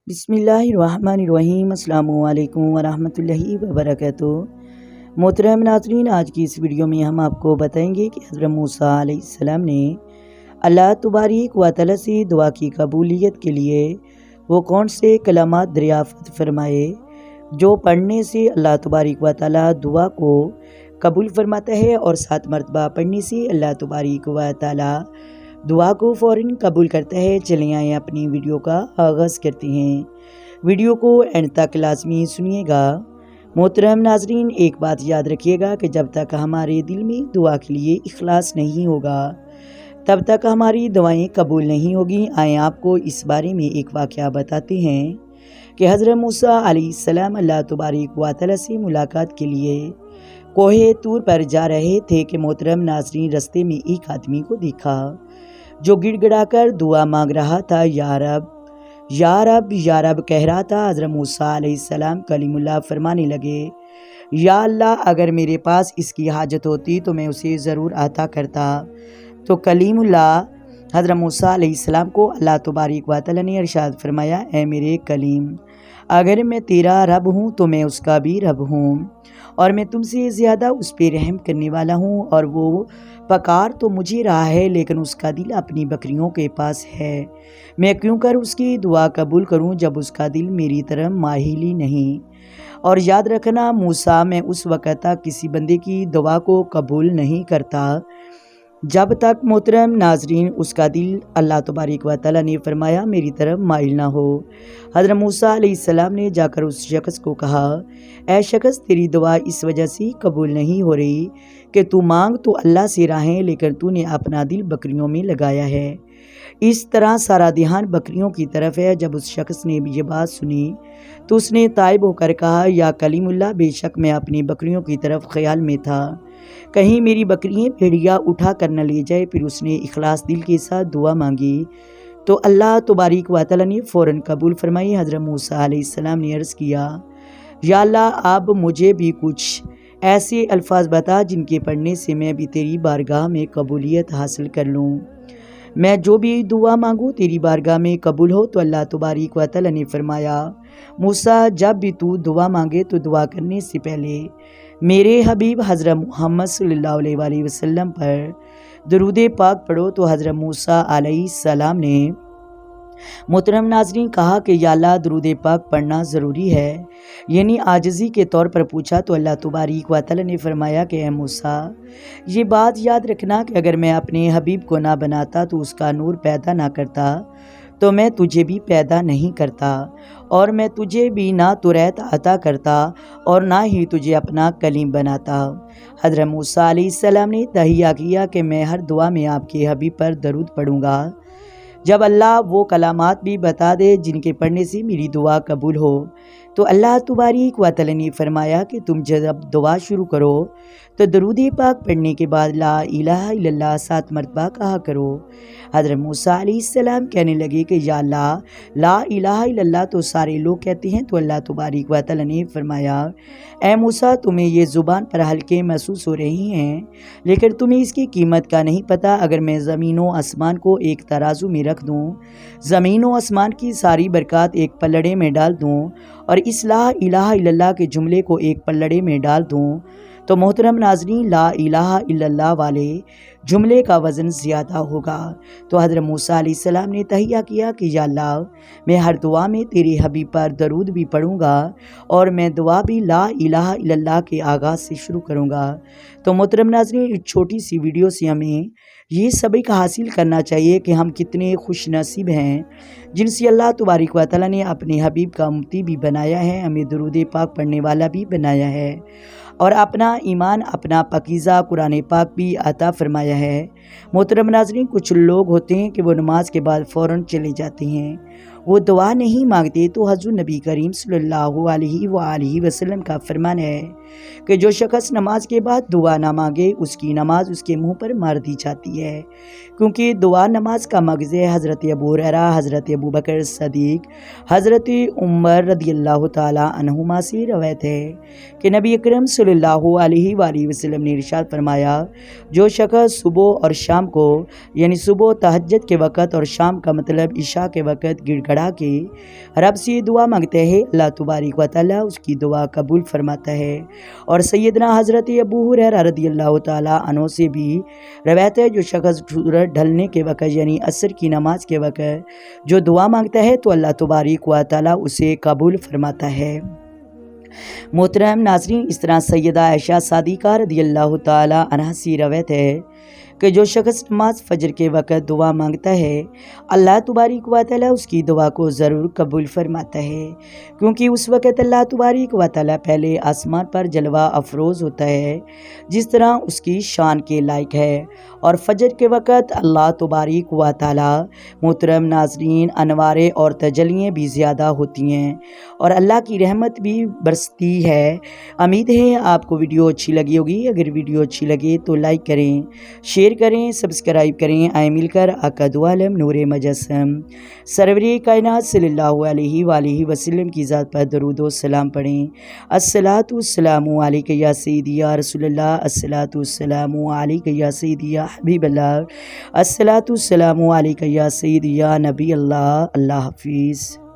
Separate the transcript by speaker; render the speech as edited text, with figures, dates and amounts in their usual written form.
Speaker 1: بسم اللہ الرحمن الرحیم۔ السلام علیکم ورحمۃ اللہ وبرکاتہ۔ محترم ناظرین، آج کی اس ویڈیو میں ہم آپ کو بتائیں گے کہ حضرت موسیٰ علیہ السلام نے اللہ تبارک و تعالیٰ سے دعا کی قبولیت کے لیے وہ کون سے کلمات دریافت فرمائے جو پڑھنے سے اللہ تبارک و تعالیٰ دعا کو قبول فرماتا ہے، اور 7 مرتبہ پڑھنے سے اللہ تبارک و تعالیٰ دعا کو فوراً قبول کرتا ہے۔ چلیں آئیں اپنی ویڈیو کا آغاز کرتے ہیں۔ ویڈیو کو اینڈ تک لازمی سنیے گا۔ محترم ناظرین، ایک بات یاد رکھیے گا کہ جب تک ہمارے دل میں دعا کے لیے اخلاص نہیں ہوگا تب تک ہماری دعائیں قبول نہیں ہوگی۔ آئیں آپ کو اس بارے میں ایک واقعہ بتاتے ہیں کہ حضرت موسیٰ علیہ السلام اللہ تبارک و تعالیٰ سے ملاقات کے لیے کوہ طور پر جا رہے تھے کہ محترم ناظرین، رستے میں ایک آدمی کو دیکھا جو گڑ گڑا کر دعا مانگ رہا تھا۔ یا رب یا رب یا رب کہہ رہا تھا۔ حضرت موسیٰ علیہ السلام کلیم اللہ فرمانے لگے، یا اللہ، اگر میرے پاس اس کی حاجت ہوتی تو میں اسے ضرور عطا کرتا۔ تو کلیم اللہ حضرت موسیٰ علیہ السلام کو اللہ تبارک و تعالیٰ نے ارشاد فرمایا، اے میرے کلیم، اگر میں تیرا رب ہوں تو میں اس کا بھی رب ہوں، اور میں تم سے زیادہ اس پہ رحم کرنے والا ہوں، اور وہ پکار تو مجھے رہا ہے لیکن اس کا دل اپنی بکریوں کے پاس ہے۔ میں کیوں کر اس کی دعا قبول کروں جب اس کا دل میری طرف مائل ہی نہیں۔ اور یاد رکھنا موسیٰ، میں اس وقت تک کسی بندے کی دعا کو قبول نہیں کرتا جب تک محترم ناظرین اس کا دل اللہ تبارک و تعالیٰ نے فرمایا میری طرف مائل نہ ہو۔ حضرت موسیٰ علیہ السلام نے جا کر اس شخص کو کہا، اے شخص، تیری دعا اس وجہ سے قبول نہیں ہو رہی کہ تو مانگ تو اللہ سے رہا ہے لیکن تو نے اپنا دل بکریوں میں لگایا ہے۔ اس طرح سارا دھیان بکریوں کی طرف ہے۔ جب اس شخص نے یہ بات سنی تو اس نے تائب ہو کر کہا، یا کلیم اللہ، بے شک میں اپنی بکریوں کی طرف خیال میں تھا، کہیں میری بکریاں بھیڑیا اٹھا کر نہ لے جائے۔ پھر اس نے اخلاص دل کے ساتھ دعا مانگی تو اللہ تبارک و تعالیٰ نے فوراً قبول فرمائی۔ حضرت موسیٰ علیہ السلام نے عرض کیا، یا اللہ، اب مجھے بھی کچھ ایسے الفاظ بتا جن کے پڑھنے سے میں بھی تیری بارگاہ میں قبولیت حاصل کر لوں۔ میں جو بھی دعا مانگوں تیری بارگاہ میں قبول ہو۔ تو اللہ تبارک و تعالیٰ نے فرمایا، موسیٰ، جب بھی تو دعا مانگے تو دعا کرنے سے پہلے میرے حبیب حضرت محمد صلی اللہ علیہ وآلہ وسلم پر درود پاک پڑھو۔ تو حضرت موسیٰ علیہ السلام نے محترم ناظرین کہا کہ یا اللہ، درود پاک پڑھنا ضروری ہے، یعنی عاجزی کے طور پر پوچھا۔ تو اللہ تبارک و تعالیٰ نے فرمایا کہ اے موسیٰ، یہ بات یاد رکھنا کہ اگر میں اپنے حبیب کو نہ بناتا تو اس کا نور پیدا نہ کرتا تو میں تجھے بھی پیدا نہیں کرتا، اور میں تجھے بھی نہ توریت عطا کرتا اور نہ ہی تجھے اپنا کلیم بناتا۔ حضرت موسیٰ علیہ السلام نے تہیہ کیا کہ میں ہر دعا میں آپ کے حبیب پر درود پڑھوں گا جب اللہ وہ کلمات بھی بتا دے جن کے پڑھنے سے میری دعا قبول ہو۔ تو اللہ تبارک و تعالیٰ نے فرمایا کہ تم جب دعا شروع کرو تو درود پاک پڑھنے کے بعد لا الہ الا اللہ 7 مرتبہ کہا کرو۔ حضرت موسیٰ علیہ السلام کہنے لگے کہ یا اللہ، لا الہ الا اللہ تو سارے لوگ کہتے ہیں۔ تو اللہ تبارک و تعالیٰ نے فرمایا، اے موسیٰ، تمہیں یہ زبان پر ہلکے محسوس ہو رہی ہیں لیکن تمہیں اس کی قیمت کا نہیں پتہ۔ اگر میں زمین و آسمان کو ایک ترازو میں رکھ دوں، زمین و آسمان کی ساری برکات ایک پلڑے میں ڈال دوں، اور اس لا الہ الا اللہ کے جملے کو ایک پلڑے میں ڈال دوں، تو محترم ناظرین لا الہ الا اللہ والے جملے کا وزن زیادہ ہوگا۔ تو حضرت موسیٰ علیہ السلام نے تہیہ کیا کہ یا اللہ، میں ہر دعا میں تیرے حبیب پر درود بھی پڑھوں گا، اور میں دعا بھی لا الہ الا اللہ کے آغاز سے شروع کروں گا۔ تو محترم ناظرین، اس چھوٹی سی ویڈیو سے ہمیں یہ سبق حاصل کرنا چاہیے کہ ہم کتنے خوش نصیب ہیں جن سے اللہ تبارک و تعالیٰ نے اپنے حبیب کا امتی بھی بنایا ہے، ہمیں درود پاک پڑھنے والا بھی بنایا ہے، اور اپنا ایمان، اپنا پاکیزہ قرآن پاک بھی عطا فرمایا ہے۔ محترم ناظرین، کچھ لوگ ہوتے ہیں کہ وہ نماز کے بعد فوراً چلے جاتے ہیں، وہ دعا نہیں مانگتے۔ تو حضور نبی کریم صلی اللہ علیہ وآلہ وسلم کا فرمان ہے کہ جو شخص نماز کے بعد دعا نہ مانگے اس کی نماز اس کے منہ پر مار دی جاتی ہے، کیونکہ دعا نماز کا مغز ہے۔ حضرت ابو ہریرہ، حضرت ابوبکر صدیق، حضرت عمر رضی اللہ تعالی عنہما سے روایت ہے کہ نبی اکرم صلی اللہ علیہ وآلہ وسلم نے ارشاد فرمایا، جو شخص صبح اور شام کو، یعنی صبح تہجد کے وقت اور شام کا مطلب عشاء کے وقت گڑ گڑا کے رب سے دعا مانگتے ہیں، اللہ تبارک و تعالیٰ اس کی دعا قبول فرماتا ہے۔ اور سیدنا حضرت ابو ہریرہ رضی اللہ تعالیٰ عنہ سے بھی روایت ہے، جو شخص سورج ڈھلنے کے وقت یعنی عصر کی نماز کے وقت جو دعا مانگتا ہے تو اللہ تبارک و تعالیٰ اسے قبول فرماتا ہے۔ محترم ناظرین، اس طرح سیدہ عائشہ صدیقہ رضی اللہ تعالیٰ عنہا سے روایت ہے کہ جو شخص نماز فجر کے وقت دعا مانگتا ہے اللہ تبارک و تعالیٰ اس کی دعا کو ضرور قبول فرماتا ہے، کیونکہ اس وقت اللہ تبارک و تعالیٰ پہلے آسمان پر جلوہ افروز ہوتا ہے جس طرح اس کی شان کے لائق ہے، اور فجر کے وقت اللہ تبارک و تعالیٰ محترم ناظرین انواریں اور تجلیاں بھی زیادہ ہوتی ہیں اور اللہ کی رحمت بھی برستی ہے۔ امید ہے آپ کو ویڈیو اچھی لگی ہوگی۔ اگر ویڈیو اچھی لگے تو لائک کریں، شیئر کریں، سبسکرائب کریں۔ آئیں مل کر آقا دو عالم نور مجسم سرور کائنات صلی اللہ علیہ وآلہ وسلم کی ذات پر درود و سلام پڑھیں۔ الصلاۃ والسلام علیک یا سیدی یا رسول اللہ، الصلاۃ والسلام علیک یا سیدی یا حبیب اللہ، الصلاۃ والسلام علیک یا سیدی یا نبی اللہ۔ اللہ حافظ۔